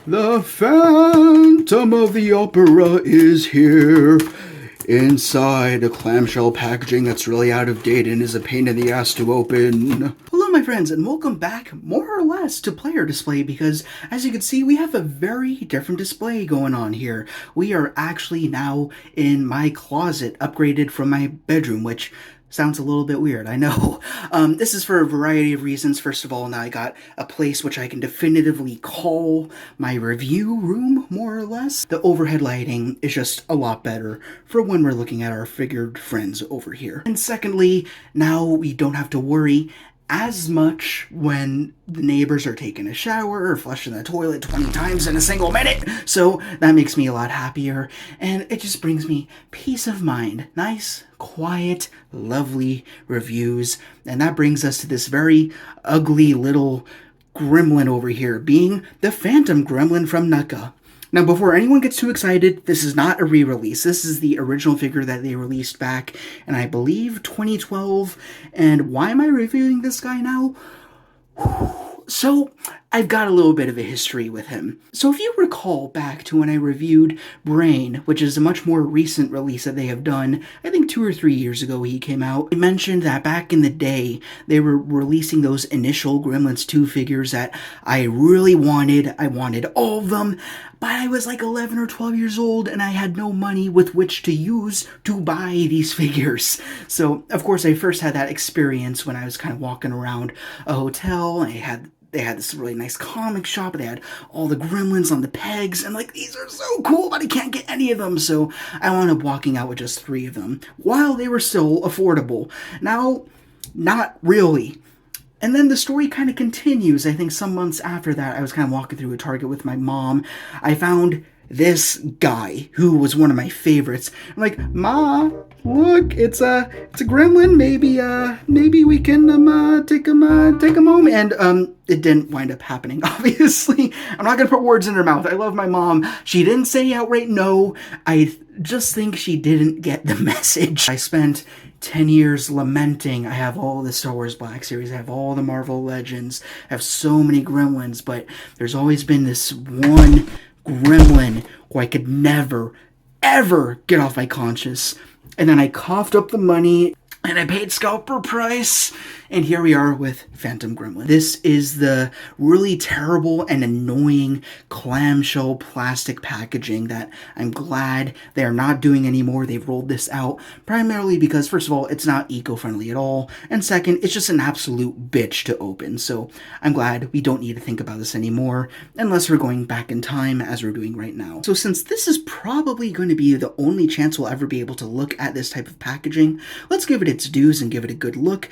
The Phantom of the Opera is here. Inside a clamshell packaging that's really out of date and is a pain in the ass to open. Hello my friends, and welcome back more or less to Player Display, because as you can see we have a very different display going on here. We are actually now in my closet, upgraded from my bedroom, which sounds a little bit weird, I know. This is for a variety of reasons. First of all, now I got a place which I can definitively call my review room, more or less. The overhead lighting is just a lot better for when we're looking at our figured friends over here. And secondly, now we don't have to worry as much when the neighbors are taking a shower or flushing the toilet 20 times in a single minute. So that makes me a lot happier, and it just brings me peace of mind. Nice, quiet, lovely reviews. And that brings us to this very ugly little gremlin over here, being the Phantom Gremlin from NECA. Now, before anyone gets too excited, this is not a re-release. This is the original figure that they released back in, I believe, 2012. And why am I reviewing this guy now? So, I've got a little bit of a history with him. So if you recall back to when I reviewed Brain, which is a much more recent release that they have done, I think 2 or 3 years ago he came out, I mentioned that back in the day they were releasing those initial Gremlins 2 figures that I really wanted. I wanted all of them, but I was like 11 or 12 years old and I had no money with which to use to buy these figures. So of course I first had that experience when I was kind of walking around a hotel, and they had this really nice comic shop. They had all the Gremlins on the pegs, and like, these are so cool, but I can't get any of them. So I wound up walking out with just 3 of them while they were still affordable. Now, not really. And then the story kind of continues. I think some months after that, I was kind of walking through a Target with my mom. I found this guy who was one of my favorites. I'm like, Ma, look, it's a gremlin. Maybe we can take him home. And it didn't wind up happening, obviously. I'm not gonna put words in her mouth. I love my mom. She didn't say outright no. I just think she didn't get the message. I spent 10 years lamenting. I have all the Star Wars Black Series, I have all the Marvel Legends, I have so many Gremlins, but there's always been this one gremlin who I could never, ever get off my conscience. And then I coughed up the money and I paid scalper price, and here we are with Phantom Gremlin. This is the really terrible and annoying clamshell plastic packaging that I'm glad they are not doing anymore. They've rolled this out primarily because, first of all, it's not eco-friendly at all, and second, it's just an absolute bitch to open. So I'm glad we don't need to think about this anymore, unless we're going back in time as we're doing right now. So since this is probably going to be the only chance we'll ever be able to look at this type of packaging, let's give it its dues and give it a good look.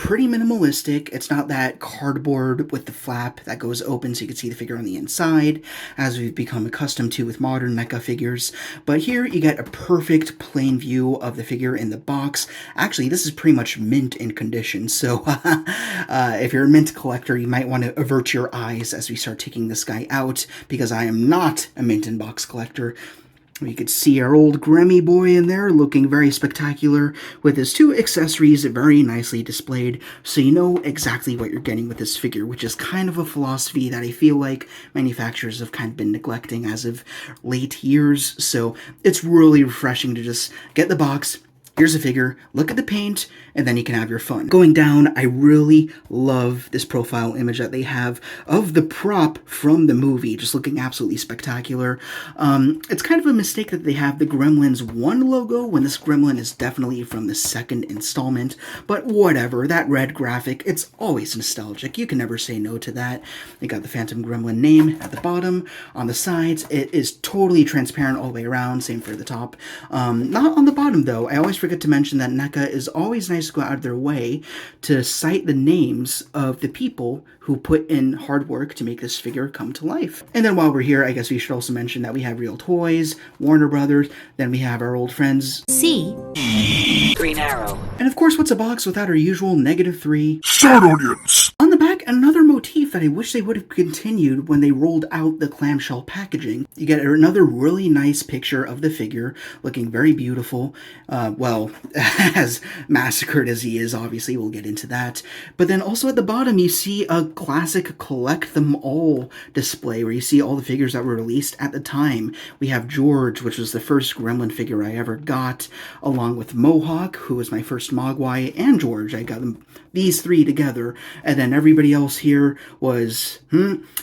Pretty minimalistic. It's not that cardboard with the flap that goes open so you can see the figure on the inside, as we've become accustomed to with modern NECA figures. But here you get a perfect plain view of the figure in the box. Actually, this is pretty much mint in condition, so if you're a mint collector, you might want to avert your eyes as we start taking this guy out, because I am not a mint in box collector. You could see our old Gremmy boy in there looking very spectacular with his 2 accessories very nicely displayed, so you know exactly what you're getting with this figure, which is kind of a philosophy that I feel like manufacturers have kind of been neglecting as of late years. So it's really refreshing to just get the box, here's a figure, look at the paint, and then you can have your fun. Going down, I really love this profile image that they have of the prop from the movie, just looking absolutely spectacular. It's kind of a mistake that they have the Gremlins 1 logo when this Gremlin is definitely from the 2nd installment, but whatever, that red graphic, it's always nostalgic. You can never say no to that. They got the Phantom Gremlin name at the bottom. On the sides, it is totally transparent all the way around, same for the top. Not on the bottom though. I always forget to mention that NECA is always nice to go out of their way to cite the names of the people who put in hard work to make this figure come to life. And then while we're here, I guess we should also mention that we have Real Toys, Warner Brothers, then we have our old friends C. Green Arrow. And of course, what's a box without our usual -3 Start onions! On the back, another motif that I wish they would have continued when they rolled out the clamshell packaging. You get another really nice picture of the figure, looking very beautiful. Well, well, as massacred as he is, obviously, we'll get into that. But then also at the bottom, you see a classic collect them all display where you see all the figures that were released at the time. We have George, which was the first Gremlin figure I ever got, along with Mohawk, who was my first Mogwai, and George. I got them, these three together, and then everybody else here was,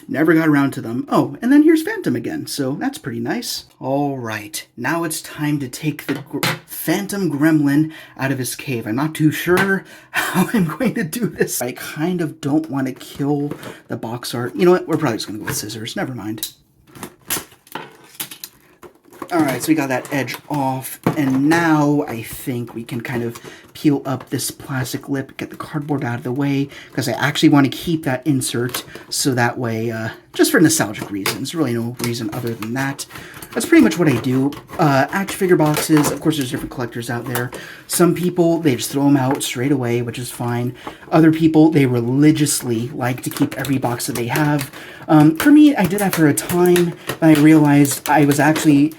never got around to them. Oh, and then here's Phantom again, so that's pretty nice. All right, now it's time to take the Phantom Gremlin out of his cave. I'm not too sure how I'm going to do this. I kind of don't want to kill the box art. You know what? We're probably just going to go with scissors. Never mind. Alright, so we got that edge off, and now I think we can kind of peel up this plastic lip, get the cardboard out of the way, because I actually want to keep that insert, so that way, just for nostalgic reasons, really no reason other than that. That's pretty much what I do. Action figure boxes, of course there's different collectors out there. Some people, they just throw them out straight away, which is fine. Other people, they religiously like to keep every box that they have. For me, I did that for a time, and I realized I was actually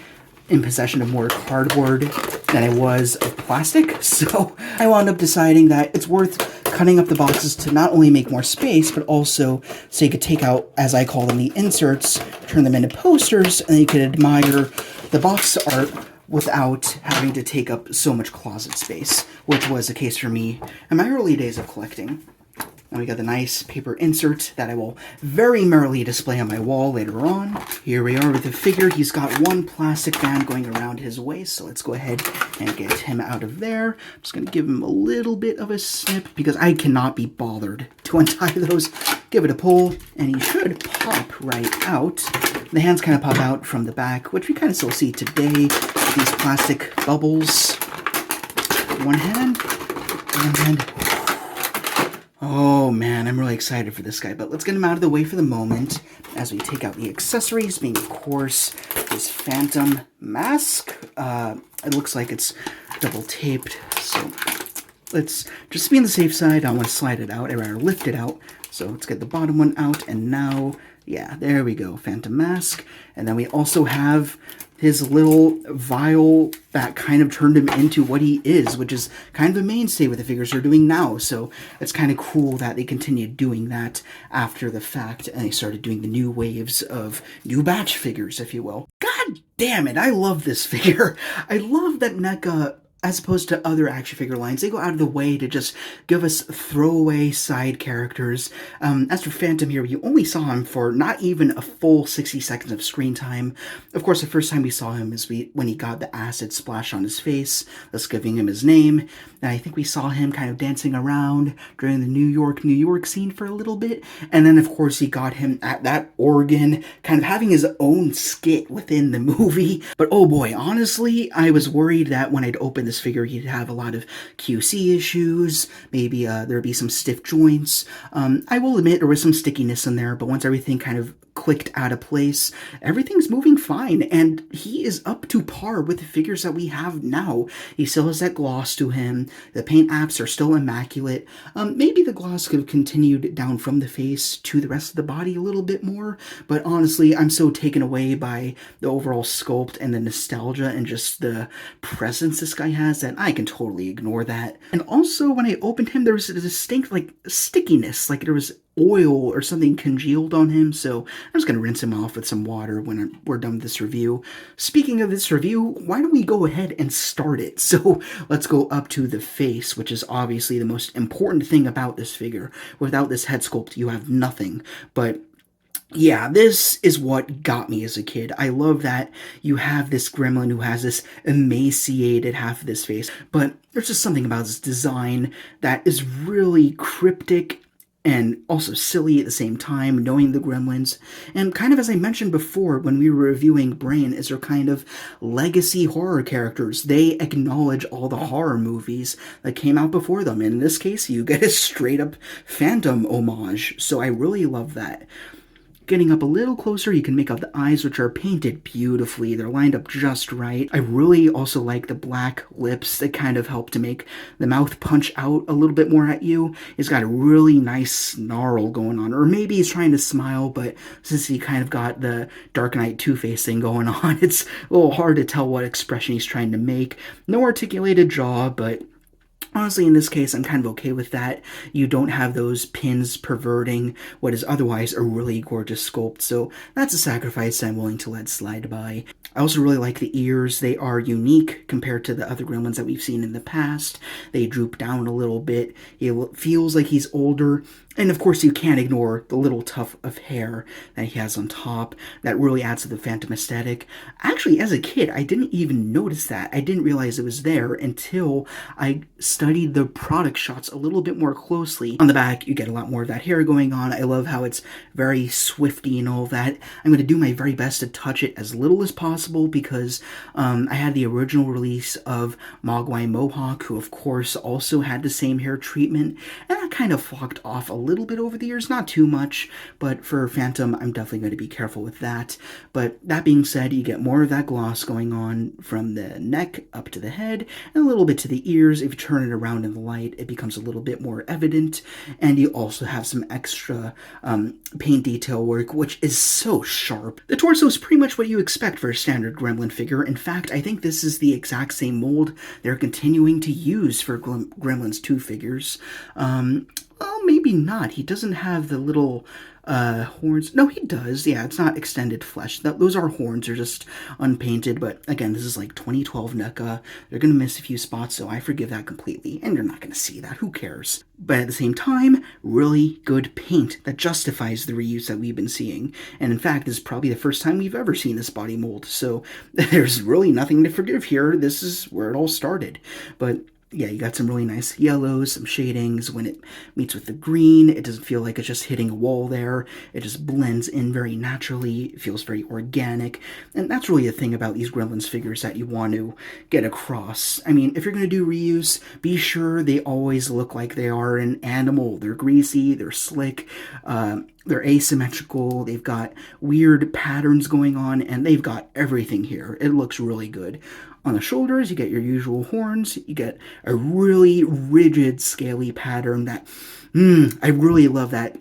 in possession of more cardboard than I was of plastic, so I wound up deciding that it's worth cutting up the boxes to not only make more space, but also so you could take out, as I call them, the inserts, turn them into posters, and you could admire the box art without having to take up so much closet space, which was the case for me in my early days of collecting. And we got the nice paper insert that I will very merrily display on my wall later on. Here we are with the figure. He's got one plastic band going around his waist, so let's go ahead and get him out of there. I'm just going to give him a little bit of a snip because I cannot be bothered to untie those. Give it a pull, and he should pop right out. The hands kind of pop out from the back, which we kind of still see today. These plastic bubbles. One hand, and oh man, I'm really excited for this guy, but let's get him out of the way for the moment as we take out the accessories, being of course his Phantom mask. It looks like it's double taped, so let's just be on the safe side. I don't want to slide it out, I'd rather lift it out. So let's get the bottom one out, and now, yeah, there we go, Phantom mask. And then we also have his little vial that kind of turned him into what he is, which is kind of a mainstay with the figures they're doing now. So it's kind of cool that they continued doing that after the fact, and they started doing the new waves of new batch figures, if you will. God damn it, I love this figure. I love that NECA, as opposed to other action figure lines, they go out of the way to just give us throwaway side characters. As for Phantom here, you only saw him for not even a full 60 seconds of screen time. Of course, the first time we saw him is when he got the acid splash on his face, thus giving him his name. And I think we saw him kind of dancing around during the New York scene for a little bit. And then, of course, he got him at that Oregon, kind of having his own skit within the movie. But oh boy, honestly, I was worried that when I'd open this figure, he'd have a lot of QC issues. Maybe there'd be some stiff joints. I will admit there was some stickiness in there, but once everything kind of clicked out of place, everything's moving fine, and he is up to par with the figures that we have now. He still has that gloss to him. The paint apps are still immaculate. Maybe the gloss could have continued down from the face to the rest of the body a little bit more, but honestly, I'm so taken away by the overall sculpt and the nostalgia and just the presence this guy has that I can totally ignore that. And also, when I opened him, there was a distinct, stickiness, like there was oil or something congealed on him, so I'm just going to rinse him off with some water when we're done with this review. Speaking of this review, why don't we go ahead and start it? So let's go up to the face, which is obviously the most important thing about this figure. Without this head sculpt, you have nothing. But yeah, this is what got me as a kid. I love that you have this gremlin who has this emaciated half of this face, but there's just something about this design that is really cryptic and also silly at the same time, knowing the Gremlins. And kind of as I mentioned before when we were reviewing Brain, is their kind of legacy horror characters. They acknowledge all the horror movies that came out before them. In this case, you get a straight up Phantom homage. So I really love that. Getting up a little closer, you can make out the eyes, which are painted beautifully. They're lined up just right. I really also like the black lips that kind of help to make the mouth punch out a little bit more at you. He's got a really nice snarl going on, or maybe he's trying to smile, but since he kind of got the Dark Knight Two-Face thing going on, it's a little hard to tell what expression he's trying to make. No articulated jaw, but honestly, in this case, I'm kind of okay with that. You don't have those pins perverting what is otherwise a really gorgeous sculpt, so that's a sacrifice I'm willing to let slide by. I also really like the ears. They are unique compared to the other gremlins that we've seen in the past. They droop down a little bit. He feels like he's older. And of course, you can't ignore the little tuft of hair that he has on top. That really adds to the Phantom aesthetic. Actually, as a kid, I didn't even notice that. I didn't realize it was there until I studied the product shots a little bit more closely. On the back, you get a lot more of that hair going on. I love how it's very swifty and all that. I'm going to do my very best to touch it as little as possible because I had the original release of Mogwai Mohawk, who of course also had the same hair treatment, and that kind of flocked off a little bit over the years, not too much, but for Phantom, I'm definitely going to be careful with that. But that being said, you get more of that gloss going on from the neck up to the head, and a little bit to the ears. If you turn it around in the light, it becomes a little bit more evident, and you also have some extra paint detail work, which is so sharp. The torso is pretty much what you expect for a standard Gremlin figure. In fact, I think this is the exact same mold they're continuing to use for Gremlins 2 figures. Well, maybe not. He doesn't have the little horns. No, he does. Yeah, it's not extended flesh. Those are horns. They're just unpainted. But again, this is like 2012 NECA. They're going to miss a few spots, so I forgive that completely. And you're not going to see that. Who cares? But at the same time, really good paint that justifies the reuse that we've been seeing. And in fact, this is probably the first time we've ever seen this body mold. So there's really nothing to forgive here. This is where it all started. But yeah, you got some really nice yellows, some shadings. When it meets with the green, it doesn't feel like it's just hitting a wall there. It just blends in very naturally. It feels very organic. And that's really the thing about these Gremlins figures that you want to get across. I mean, if you're going to do reuse, be sure they always look like they are an animal. They're greasy, they're slick, they're asymmetrical, they've got weird patterns going on, and they've got everything here. It looks really good. On the shoulders, you get your usual horns. You get a really rigid, scaly pattern that, I really love that.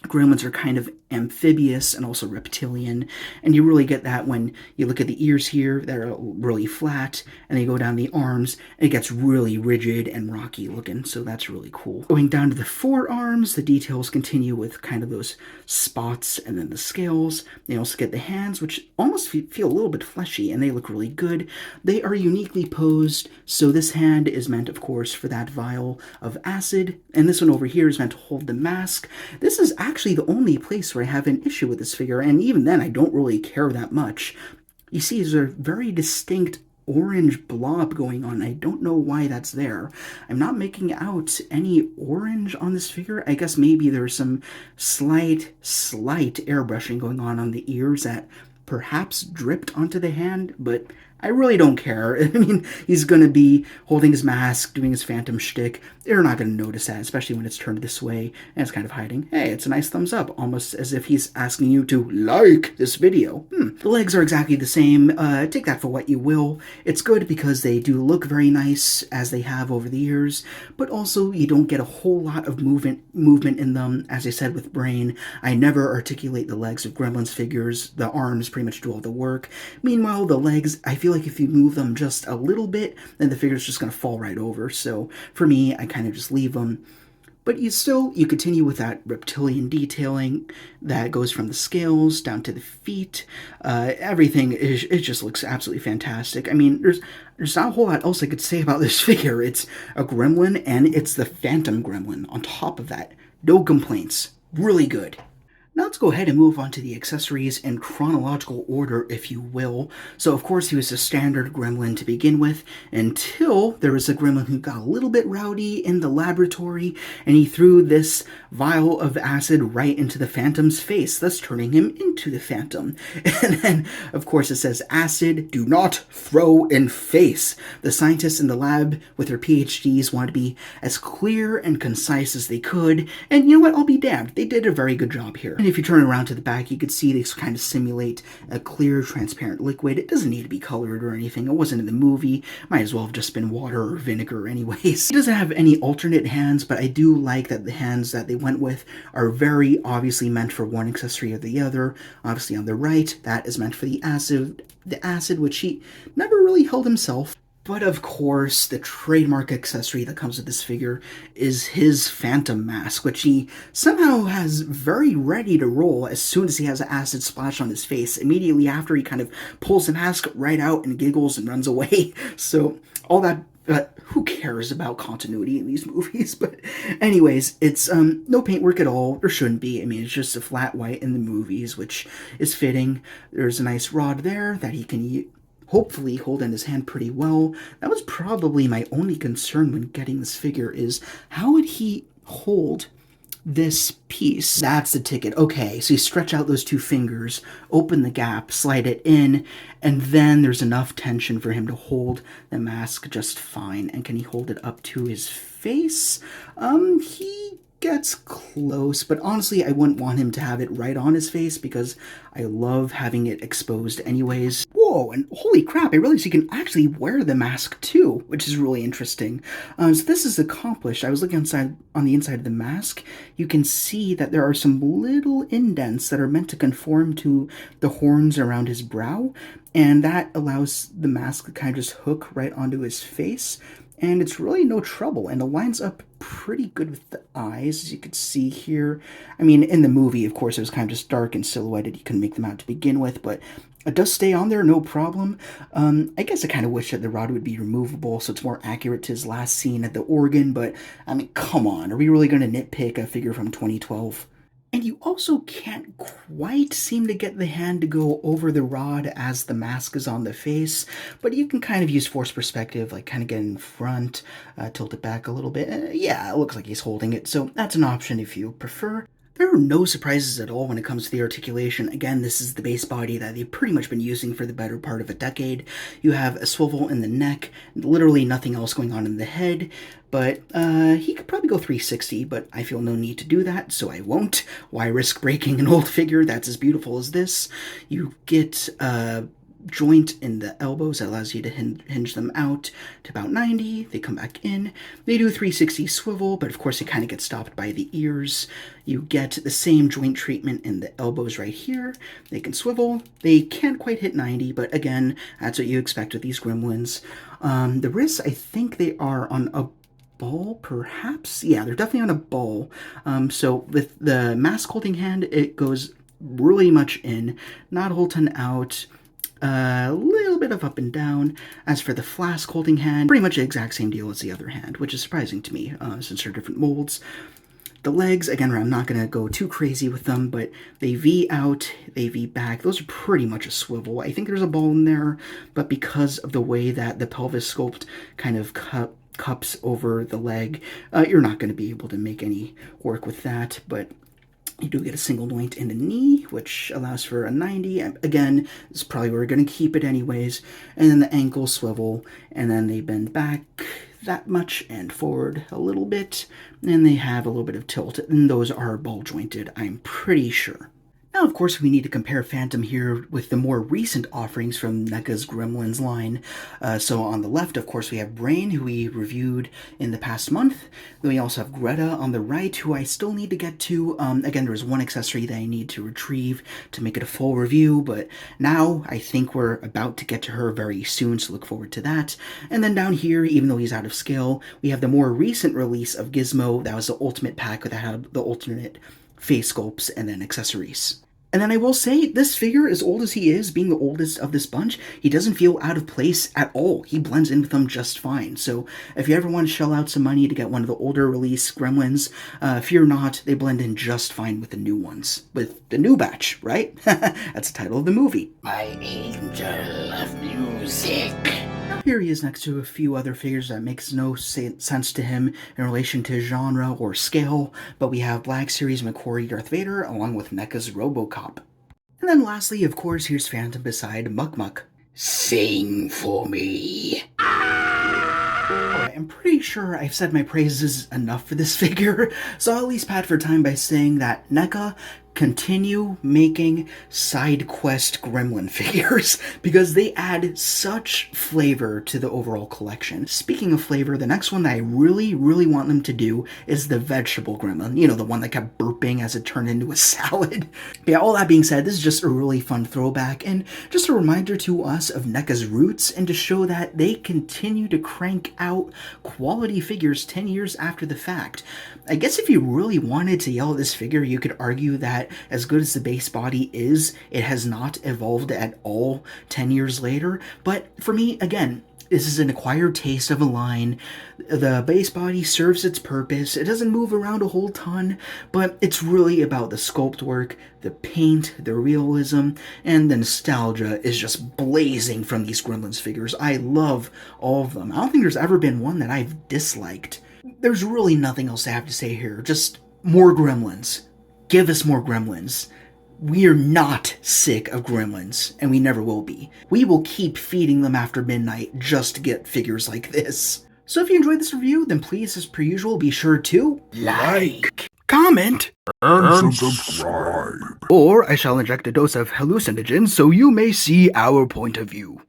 Gremlins are kind of amphibious and also reptilian, and you really get that when you look at the ears here. They're really flat, and they go down the arms, and it gets really rigid and rocky looking, so that's really cool. Going down to the forearms, the details continue with kind of those spots and then the scales. They also get the hands, which almost feel a little bit fleshy, and they look really good. They are uniquely posed, so this hand is meant, of course, for that vial of acid, and this one over here is meant to hold the mask. This is actually the only place where I have an issue with this figure, and even then I don't really care that much. You see, there's a very distinct orange blob going on. I don't know why that's there. I'm not making out any orange on this figure. I guess maybe there's some slight airbrushing going on the ears that perhaps dripped onto the hand, but I really don't care. I mean, he's going to be holding his mask, doing his Phantom shtick. They're not going to notice that, especially when it's turned this way and it's kind of hiding. Hey, it's a nice thumbs up, almost as if he's asking you to like this video. The legs are exactly the same. Take that for what you will. It's good because they do look very nice as they have over the years, but also you don't get a whole lot of movement in them. As I said with Brain, I never articulate the legs of Gremlins figures. The arms pretty much do all the work. Meanwhile, the legs, I feel like if you move them just a little bit, then the figure's just going to fall right over. So for me, I kind of just leave them. But you continue with that reptilian detailing that goes from the scales down to the feet. Everything it just looks absolutely fantastic. I mean, there's not a whole lot else I could say about this figure. It's a Gremlin, and it's the Phantom Gremlin on top of that. No complaints. Really good. Now let's go ahead and move on to the accessories in chronological order, if you will. So, of course, he was a standard Gremlin to begin with, until there was a Gremlin who got a little bit rowdy in the laboratory, and he threw this vial of acid right into the Phantom's face, thus turning him into the Phantom. And then, of course, it says, acid, do not throw in face. The scientists in the lab with their PhDs wanted to be as clear and concise as they could, and you know what, I'll be damned, they did a very good job here. if you turn around to the back, you could see they kind of simulate a clear, transparent liquid. It doesn't need to be colored or anything. It wasn't in the movie. Might as well have just been water or vinegar anyways. He doesn't have any alternate hands, but I do like that the hands that they went with are very obviously meant for one accessory or the other. Obviously on the right, that is meant for the acid, which he never really held himself. But of course, the trademark accessory that comes with this figure is his phantom mask, which he somehow has very ready to roll as soon as he has acid splash on his face. Immediately after, he kind of pulls the mask right out and giggles and runs away. So all that, who cares about continuity in these movies? But anyways, it's no paintwork at all. There shouldn't be. I mean, it's just a flat white in the movies, which is fitting. There's a nice rod there that he can hopefully hold in his hand pretty well. That was probably my only concern when getting this figure, is how would he hold this piece? That's the ticket. Okay, so you stretch out those two fingers, open the gap, slide it in, and then there's enough tension for him to hold the mask just fine. And can he hold it up to his face? He gets close, but honestly, I wouldn't want him to have it right on his face because I love having it exposed anyways. Whoa, and holy crap, I realized you can actually wear the mask too, which is really interesting. So this is accomplished. I was looking on the inside of the mask. You can see that there are some little indents that are meant to conform to the horns around his brow, and that allows the mask to kind of just hook right onto his face. And it's really no trouble, and it lines up pretty good with the eyes, as you can see here. I mean, in the movie, of course, it was kind of just dark and silhouetted. You couldn't make them out to begin with, but it does stay on there, no problem. I guess I kind of wish that the rod would be removable so it's more accurate to his last scene at the organ, but, I mean, come on. Are we really going to nitpick a figure from 2012? And you also can't quite seem to get the hand to go over the rod as the mask is on the face, but you can kind of use forced perspective, like kind of get in front, tilt it back a little bit. Yeah, it looks like he's holding it, so that's an option if you prefer. There are no surprises at all when it comes to the articulation. Again, this is the base body that they've pretty much been using for the better part of a decade. You have a swivel in the neck, literally nothing else going on in the head, but he could probably go 360, but I feel no need to do that, so I won't. Why risk breaking an old figure that's as beautiful as this? You get joint in the elbows that allows you to hinge them out to about 90. They come back in. They do 360 swivel, but of course it kind of gets stopped by the ears. You get the same joint treatment in the elbows right here. They can swivel. They can't quite hit 90, but again, that's what you expect with these gremlins. The wrists, I think they are on a ball, perhaps? Yeah, they're definitely on a ball. So with the mask holding hand, it goes really much in, not a whole ton out. A little bit of up and down. As for the flask holding hand, pretty much the exact same deal as the other hand, which is surprising to me, since they're different molds. The legs, again, I'm not going to go too crazy with them, but they V out, they V back. Those are pretty much a swivel. I think there's a ball in there, but because of the way that the pelvis sculpt kind of cups over the leg, you're not going to be able to make any work with that, but you do get a single joint in the knee, which allows for a 90. Again, this is probably where we're going to keep it anyways. And then the ankle swivel, and then they bend back that much and forward a little bit. And they have a little bit of tilt, and those are ball jointed, I'm pretty sure. Now, of course, we need to compare Phantom here with the more recent offerings from NECA's Gremlins line. So on the left, of course, we have Brain, who we reviewed in the past month. Then we also have Greta on the right, who I still need to get to. Again, there's one accessory that I need to retrieve to make it a full review, but now I think we're about to get to her very soon, so look forward to that. And then down here, even though he's out of scale, we have the more recent release of Gizmo. That was the Ultimate Pack that had the alternate face sculpts and then accessories. And then I will say, this figure, as old as he is, being the oldest of this bunch, he doesn't feel out of place at all. He blends in with them just fine. So if you ever want to shell out some money to get one of the older release Gremlins, fear not, they blend in just fine with the new ones. With the new batch, right? That's the title of the movie. My angel of music. Here he is next to a few other figures that makes no sense to him in relation to genre or scale, but we have Black Series McQuarrie Darth Vader along with NECA's RoboCop. And then lastly, of course, here's Phantom beside Muck Muck. Sing for me. I'm pretty sure I've said my praises enough for this figure, so I'll at least pad for time by saying that NECA continue making side quest gremlin figures because they add such flavor to the overall collection. Speaking of flavor, the next one that I really want them to do is the vegetable gremlin. You know, the one that kept burping as it turned into a salad. But yeah, all that being said, this is just a really fun throwback and just a reminder to us of NECA's roots and to show that they continue to crank out quality figures 10 years after the fact. I guess if you really wanted to yell at this figure, you could argue that as good as the base body is, it has not evolved at all 10 years later. But for me, again, this is an acquired taste of a line. The base body serves its purpose. It doesn't move around a whole ton, but it's really about the sculpt work, the paint, the realism, and the nostalgia is just blazing from these Gremlins figures. I love all of them. I don't think there's ever been one that I've disliked. There's really nothing else I have to say here. Just more Gremlins. Give us more Gremlins. We are not sick of Gremlins, and we never will be. We will keep feeding them after midnight just to get figures like this. So if you enjoyed this review, then please, as per usual, be sure to Like, comment, and subscribe. or I shall inject a dose of hallucinogens so you may see our point of view.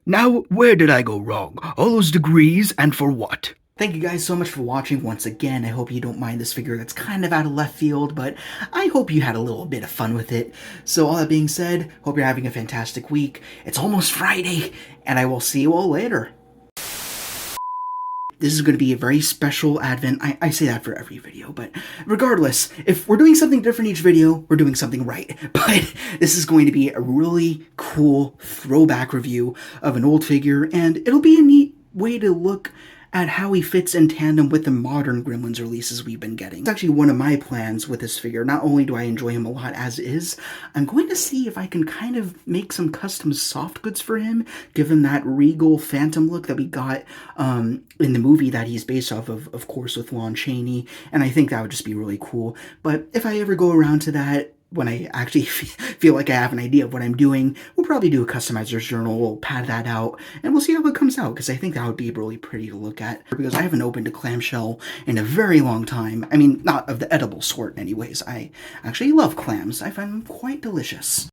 Now, where did I go wrong? All those degrees, and for what? Thank you guys so much for watching once again. I hope you don't mind this figure that's kind of out of left field, but I hope you had a little bit of fun with it. So all that being said, hope you're having a fantastic week. It's almost Friday, and I will see you all later. This is going to be a very special Advent. I say that for every video, but regardless, if we're doing something different each video, we're doing something right. But this is going to be a really cool throwback review of an old figure, and it'll be a neat way to look at how he fits in tandem with the modern Gremlins releases we've been getting. It's actually one of my plans with this figure. Not only do I enjoy him a lot as is, I'm going to see if I can kind of make some custom soft goods for him, give him that regal phantom look that we got in the movie that he's based off of course, with Lon Chaney, and I think that would just be really cool. But if I ever go around to that, when I actually feel like I have an idea of what I'm doing, we'll probably do a customizer's journal, we'll pad that out, and we'll see how it comes out, because I think that would be really pretty to look at, because I haven't opened a clamshell in a very long time. I mean, not of the edible sort anyways. I actually love clams. I find them quite delicious.